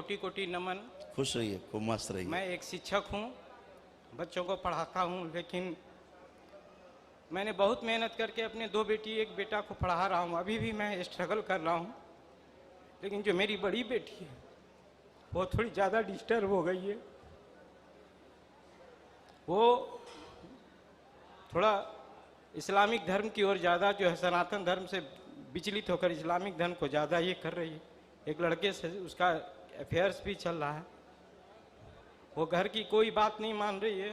कोटि कोटि नमन। खुश रहिए, खूब मस्त रहिए। मैं एक शिक्षक हूँ, बच्चों को पढ़ाता हूँ, लेकिन मैंने बहुत मेहनत करके अपने 2 बेटी 1 बेटा को पढ़ा रहा हूँ। अभी भी मैं स्ट्रगल कर रहा हूँ, लेकिन जो मेरी बड़ी बेटी है वो थोड़ी ज़्यादा डिस्टर्ब हो गई है। वो थोड़ा इस्लामिक धर्म की ओर ज़्यादा जो है सनातन धर्म से विचलित होकर इस्लामिक धर्म को ज़्यादा ये कर रही है। एक लड़के से उसका अफेयर्स भी चल रहा है। वो घर की कोई बात नहीं मान रही है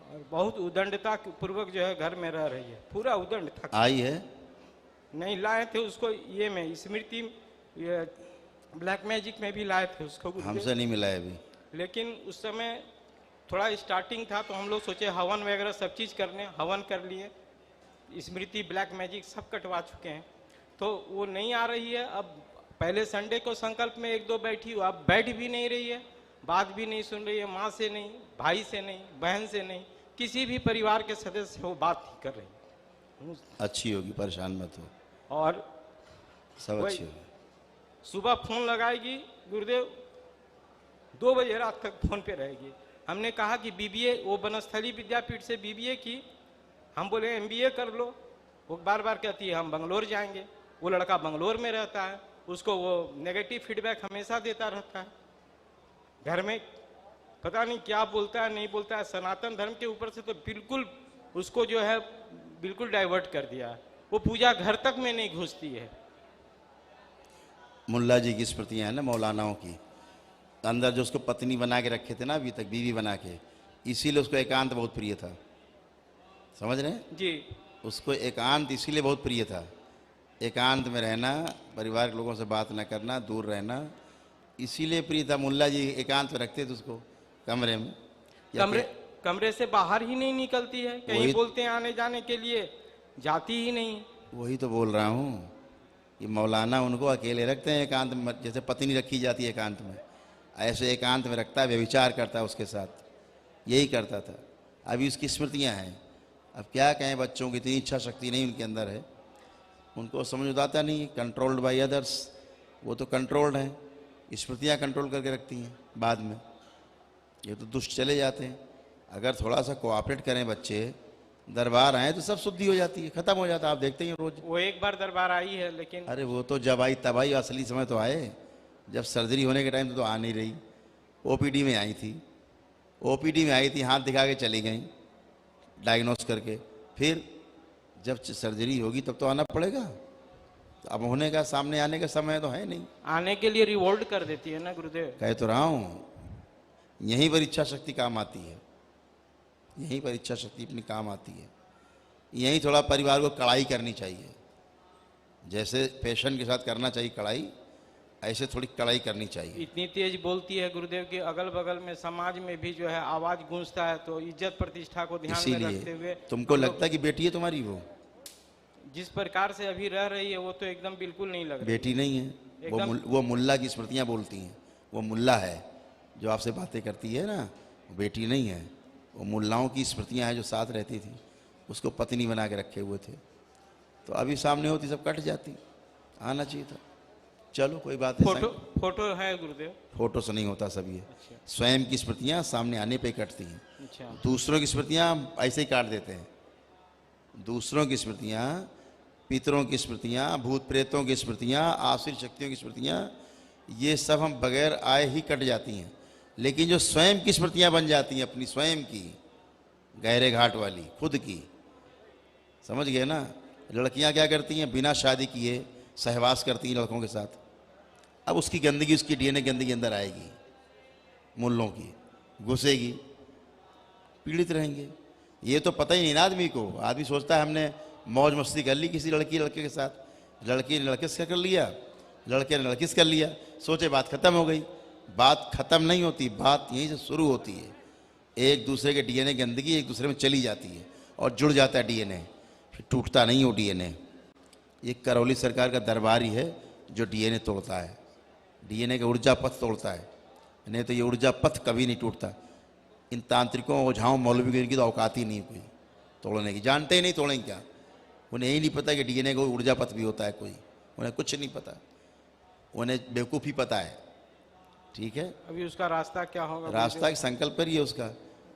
और बहुत उदंडता पूर्वक जो है घर में रह रही है। पूरा उदंड था। आई है? नहीं लाए थे उसको, ये में स्मृति ये ब्लैक मैजिक में भी लाए थे उसको। हमसे नहीं मिला है अभी। लेकिन उस समय थोड़ा स्टार्टिंग था तो हम लोग सोचे हवन वगैरह सब चीज़ करने, हवन कर लिए, स्मृति ब्लैक मैजिक सब कटवा चुके हैं, तो वो नहीं आ रही है। अब पहले संडे को संकल्प में 1-2 बैठी, अब बैठ भी नहीं रही है, बात भी नहीं सुन रही है। माँ से नहीं, भाई से नहीं, बहन से नहीं, किसी भी परिवार के सदस्य से वो बात नहीं कर रही। अच्छी होगी, परेशान मत हो, और सब अच्छी होगी। सुबह फोन लगाएगी गुरुदेव, 2 बजे रात तक फोन पे रहेगी। हमने कहा कि बीबीए, वो बनस्थली विद्यापीठ से बीबीए की, हम बोले एमबीए कर लो। वो बार बार कहती है हम बंगलोर जाएंगे। वो लड़का बंगलोर में रहता है, उसको वो नेगेटिव फीडबैक हमेशा देता रहता है। घर में पता नहीं क्या बोलता है, नहीं बोलता है। सनातन धर्म के ऊपर से तो बिल्कुल उसको जो है बिल्कुल डाइवर्ट कर दिया है। वो पूजा घर तक में नहीं घुसती है। मुल्ला जी की स्मृतियाँ हैं ना, मौलानाओं की, अंदर जो उसको पत्नी बना के रखे थे ना अभी तक, बीवी बना के, इसीलिए उसको एकांत बहुत प्रिय था। समझ रहे हैं जी? उसको एकांत इसीलिए बहुत प्रिय था। एकांत में रहना, परिवार के लोगों से बात न करना, दूर रहना, इसीलिए प्रिय था। मुल्ला जी एकांत में रखते थे उसको कमरे में। कमरे से बाहर ही नहीं निकलती है। कहीं बोलते हैं आने जाने के लिए, जाती ही नहीं। वही तो बोल रहा हूँ कि मौलाना उनको अकेले रखते हैं एकांत में, जैसे पत्नी रखी जाती है एकांत में, ऐसे एकांत में रखता है, व्यभिचार करता है उसके साथ। यही करता था। अभी उसकी स्मृतियाँ हैं। अब क्या कहें, बच्चों की इतनी इच्छा शक्ति नहीं उनके अंदर है, उनको समझ आता नहीं। कंट्रोल्ड बाय अदर्स, वो तो कंट्रोल्ड हैं, स्मृतियाँ कंट्रोल करके रखती हैं। बाद में ये तो दुष्ट चले जाते हैं। अगर थोड़ा सा कोऑपरेट करें बच्चे, दरबार आए तो सब शुद्धि हो जाती है, खत्म हो जाता है। आप देखते ही रोज। वो एक बार दरबार आई है, लेकिन अरे वो तो जब आई तब आई, असली समय तो आए जब सर्जरी होने के टाइम तो आ नहीं रही। ओपीडी में आई थी, ओपीडी में आई थी, हाथ दिखा के चली गई डायग्नोस करके। फिर जब सर्जरी होगी तब तो आना पड़ेगा। तो अब होने का, सामने आने का समय तो है नहीं। आने के लिए रिवोल्ट कर देती है ना गुरुदेव। कह तो रहा हूँ, यहीं पर इच्छा शक्ति काम आती है, यहीं पर इच्छा शक्ति अपनी काम आती है। यहीं थोड़ा परिवार को कड़ाई करनी चाहिए, जैसे पेशेंट के साथ करना चाहिए कड़ाई, ऐसे थोड़ी कड़ाई करनी चाहिए। इतनी तेज बोलती है गुरुदेव कि अगल बगल में समाज में भी जो है आवाज गूंजता है, तो इज्जत प्रतिष्ठा को ध्यान में रखते हुए तुमको लगता है कि बेटी है तुम्हारी? वो जिस प्रकार से अभी रह रही है वो तो एकदम बिल्कुल नहीं लग रही। बेटी नहीं है, वो मुल्ला की स्मृतियाँ बोलती हैं। वो मुल्ला है जो आपसे बातें करती है ना, वो बेटी नहीं है। वो मुल्लाओं की स्मृतियाँ हैं जो साथ रहती थी, उसको पत्नी बना के रखे हुए थे। तो अभी सामने होती सब कट जाती। आना चाहिए था। चलो कोई बात नहीं। फोटो है गुरुदेव? फोटो से नहीं होता सब ये। अच्छा। स्वयं की स्मृतियाँ सामने आने पे कटती हैं। अच्छा। दूसरों की स्मृतियाँ ऐसे ही काट देते हैं। दूसरों की स्मृतियाँ, पितरों की स्मृतियाँ, भूत प्रेतों की स्मृतियाँ, आसुरी शक्तियों की स्मृतियाँ, ये सब हम बगैर आए ही कट जाती हैं। लेकिन जो स्वयं की स्मृतियाँ बन जाती हैं, अपनी स्वयं की, गहरे घाट वाली, खुद की, समझ गए ना। लड़कियां क्या करती हैं, बिना शादी किए सहवास करती हैं लड़कों के साथ। अब उसकी गंदगी, उसकी डीएनए गंदगी अंदर आएगी, मुल्लों की घुसेगी, पीड़ित रहेंगे। ये तो पता ही नहीं ना आदमी को। आदमी सोचता है हमने मौज मस्ती कर ली किसी लड़के के साथ, लड़की ने लड़के से कर लिया, लड़के ने लड़की से कर लिया, सोचे बात खत्म हो गई। बात खत्म नहीं होती, बात यहीं से शुरू होती है। एक दूसरे के डीएनए गंदगी एक दूसरे में चली जाती है और जुड़ जाता है डीएनए, फिर टूटता नहीं हो डीएनए। ये करौली सरकार का दरबार ही है जो डीएनए तोड़ता है, डीएनए का ऊर्जा पथ तोड़ता है। नहीं तो ये ऊर्जा पथ कभी नहीं टूटता। इन तांत्रिकों, ओझाओं, मौलवी की तो औकात ही नहीं कोई तोड़ने की, जानते ही नहीं तोड़ेंगे क्या। उन्हें यही नहीं पता कि डीएनए का ऊर्जा पथ भी होता है कोई, उन्हें कुछ नहीं पता। उन्हें बेवकूफ़ी पता है ठीक है, अभी उसका रास्ता क्या होगा रास्ता की संकल्प करिए उसका।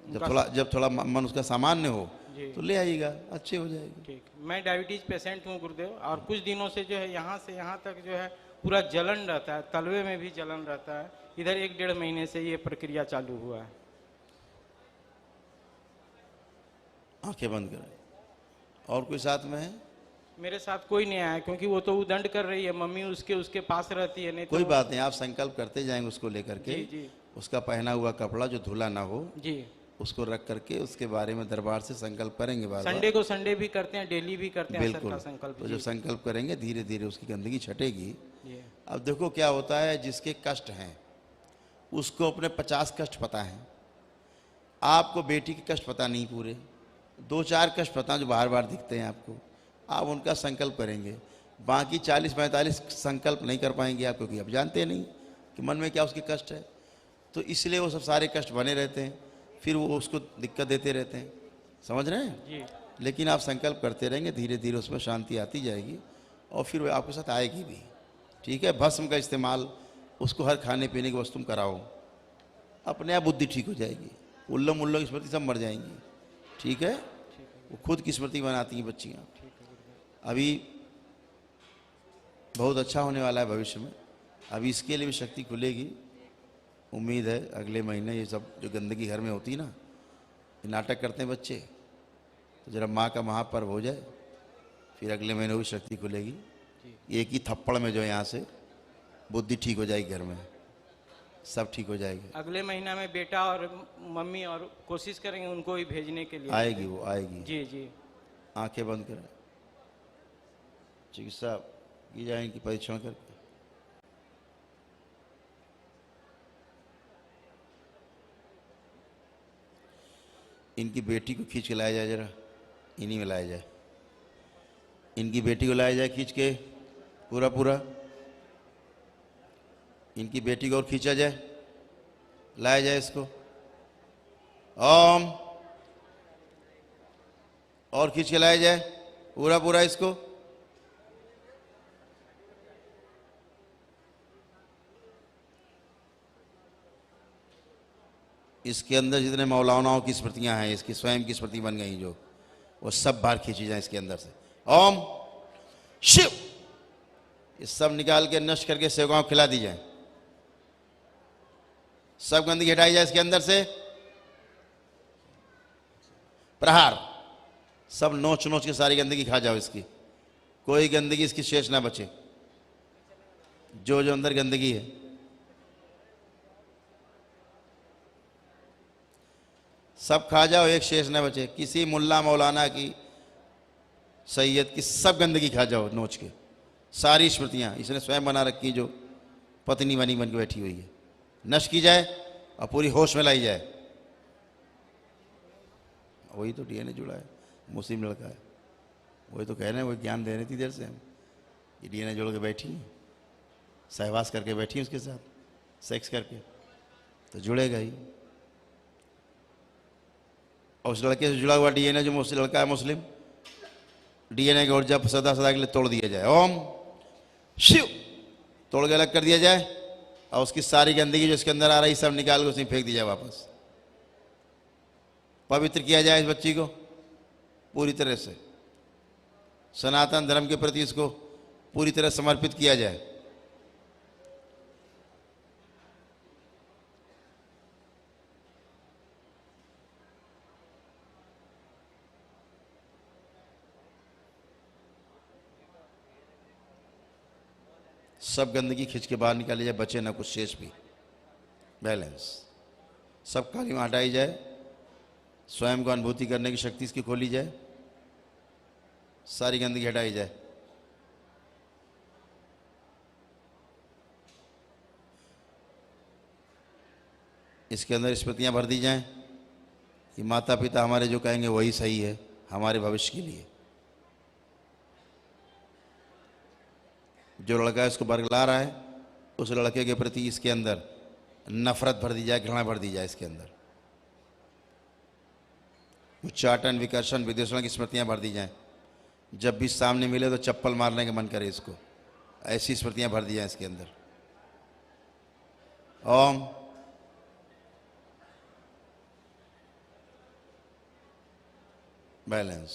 जब थोड़ा मन उसका सामान्य हो जी। तो ले आइएगा, अच्छे हो जाएगी। ठीक, मैं डायबिटीज पेशेंट हूँ गुरुदेव, और कुछ दिनों से जो है यहाँ से यहाँ तक जो है पूरा जलन रहता है, तलवे में भी जलन रहता है। इधर 1-1.5 महीने से ये प्रक्रिया चालू हुआ है। आंखें बंद करें। और कोई साथ में है? मेरे साथ कोई नहीं आया, क्योंकि वो तो उदंड कर रही है, मम्मी उसके पास रहती है। नहीं कोई तो बात नहीं, आप संकल्प करते जाएंगे उसको लेकर के। जी जी उसका पहना हुआ कपड़ा जो धुला ना हो जी। उसको रख करके उसके बारे में दरबार से संकल्प करेंगे बार बार। संडे को संडे भी करते हैं, डेली भी करते हैं सर बिल्कुल। का संकल्प। तो जी जब संकल्प करेंगे धीरे धीरे उसकी गंदगी छटेगी। जी अब देखो क्या होता है, जिसके कष्ट हैं उसको अपने 50 कष्ट पता है, आपको बेटी के कष्ट पता नहीं, पूरे 2-4 कष्ट पता जो बार बार दिखते हैं आपको, आप उनका संकल्प करेंगे। बाकी 40-45 संकल्प नहीं कर पाएंगे आप, क्योंकि आप जानते नहीं कि मन में क्या उसके कष्ट है। तो इसलिए वो सब सारे कष्ट बने रहते हैं, फिर वो उसको दिक्कत देते रहते हैं, समझ रहे हैं। जी लेकिन आप संकल्प करते रहेंगे, धीरे धीरे उसमें शांति आती जाएगी और फिर वो आपके साथ आएगी भी। ठीक है, भस्म का इस्तेमाल उसको हर खाने पीने की वस्तु में कराओ, अपने आप बुद्धि ठीक हो जाएगी। उल्लम उल्लम की स्मृति सब मर जाएंगी। ठीक है, वो खुद की स्मृति बनाती हैं बच्चियाँ। अभी बहुत अच्छा होने वाला है भविष्य में, अभी इसके लिए भी शक्ति खुलेगी। उम्मीद है अगले महीने ये सब जो गंदगी घर में होती है ना, ये नाटक करते हैं बच्चे, तो जरा माँ का महापर्व हो जाए फिर अगले महीने भी शक्ति खुलेगी। एक ही थप्पड़ में जो है यहाँ से बुद्धि ठीक हो जाएगी, घर में सब ठीक हो जाएगी। अगले महीना में बेटा और मम्मी और कोशिश करेंगे उनको ही भेजने के लिए। आएगी, वो आएगी। जी जी। आंखें बंद करें, चिकित्सा की जाएगी परीक्षण करके। इनकी बेटी को खींच के लाया जाए, जरा इन्हीं में लाया जाए, इनकी बेटी को लाया जाए खींच के पूरा पूरा, इनकी बेटी को और खींचा जाए, लाया जाए इसको। ओम, और खींच के लाया जाए पूरा पूरा इसको। इसके अंदर जितने मौलानाओं की स्मृतियां हैं, इसकी स्वयं की स्मृति बन गई जो, वो सब बाहर खींची जाए इसके अंदर से। ओम शिव, ये सब निकाल के नष्ट करके सेवकाओं को खिला दी जाए। सब गंदगी हटाई जाए इसके अंदर से। प्रहार, सब नोच नोच के सारी गंदगी खा जाओ इसकी, कोई गंदगी इसकी शेष ना बचे। जो जो अंदर गंदगी है सब खा जाओ, एक शेष न बचे। किसी मुल्ला मौलाना की, सैयद की सब गंदगी खा जाओ नोच के। सारी स्मृतियां इसने स्वयं बना रखी जो पत्नी बनी बन के बैठी हुई है, नष्ट की जाए और पूरी होश में लाई जाए। वही तो डीएनए जुड़ा है, मुस्लिम लड़का है, वही तो कह रहे हैं, वही ज्ञान दे रही थी देर से हम। ये डीएनए जोड़ के बैठी है, सहवास करके बैठी है उसके साथ, सेक्स करके, तो जुड़ेगा ही। और उस लड़के से जुड़ा हुआ डीएनए जो मुस्लिम लड़का है, मुस्लिम डीएनए को जब सदा सदा के लिए तोड़ दिया जाए। ओम शिव, तोड़ के अलग कर दिया जाए और उसकी सारी गंदगी जो इसके अंदर आ रही सब निकाल के उसमें फेंक दी जाए वापस। पवित्र किया जाए इस बच्ची को पूरी तरह से, सनातन धर्म के प्रति इसको पूरी तरह समर्पित किया जाए। सब गंदगी खींच के बाहर निकाली जाए, बचे ना कुछ शेष भी, बैलेंस। सब कालिमा हटाई जाए, स्वयं को अनुभूति करने की शक्ति इसकी खोली जाए, सारी गंदगी हटाई जाए। इसके अंदर स्मृतियां भर दी जाएं कि माता पिता हमारे जो कहेंगे वही सही है हमारे भविष्य के लिए। जो लड़का इसको बरगला रहा है उस लड़के के प्रति इसके अंदर नफरत भर दी जाए, घृणा भर दी जाए इसके अंदर। उच्चाटन, विकर्षण, विद्वेषण की स्मृतियां भर दी जाएं। जब भी सामने मिले तो चप्पल मारने का मन करे इसको, ऐसी स्मृतियां भर दी जाएं इसके अंदर। ओम। बैलेंस।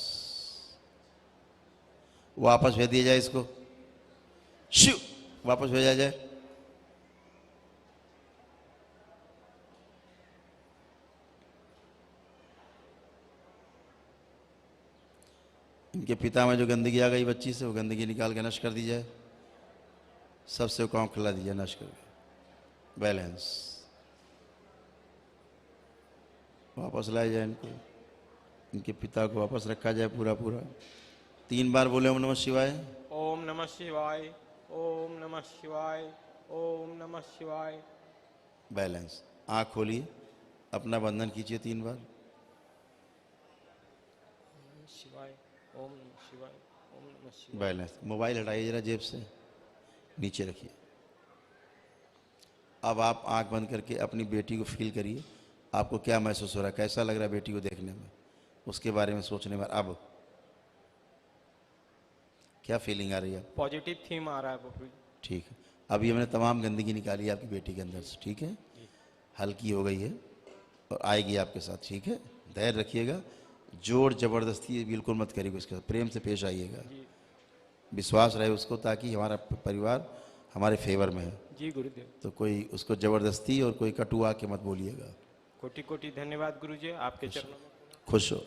वापस भेज दिया जाए इसको। शिव वापस भेजा जाए। इनके पिता में जो गंदगी आ गई बच्ची से, वो गंदगी निकाल के नष्ट कर दी जाए। सबसे काम खिला दीजिए नष्ट करके। बैलेंस। वापस लाया जाए इनको, इनके पिता को वापस रखा जाए पूरा पूरा। 3 बार बोले ओम नमः शिवाय। ओम नमः शिवाय, ओम नमः शिवाय, ओम नमः शिवाय। बैलेंस। आँख खोलिए, अपना बंधन खींचिए 3 बार। ओम शिवाय, ओम नमः शिवाय, ओम नमः शिवाय। बैलेंस। मोबाइल हटाइए जरा जेब से, नीचे रखिए। अब आप आंख बंद करके अपनी बेटी को फील करिए। आपको क्या महसूस हो रहा है, कैसा लग रहा है बेटी को देखने में, उसके बारे में सोचने में। अब क्या फीलिंग आ रही है? पॉजिटिव थीम आ रहा है बापू जी। ठीक है, अभी हमने तमाम गंदगी निकाली है आपकी बेटी के अंदर से, ठीक है, हल्की हो गई है और आएगी आपके साथ, ठीक है। धैर्य रखिएगा, जोर जबरदस्ती बिल्कुल मत करिएगा, उसके साथ प्रेम से पेश आइएगा, विश्वास रहे उसको, ताकि हमारा परिवार हमारे फेवर में है। जी गुरुदेव। तो कोई उसको जबरदस्ती और कोई कटु आके मत बोलिएगा। कोटि कोटि धन्यवाद गुरुजी, आपके चरणों में। खुश हो।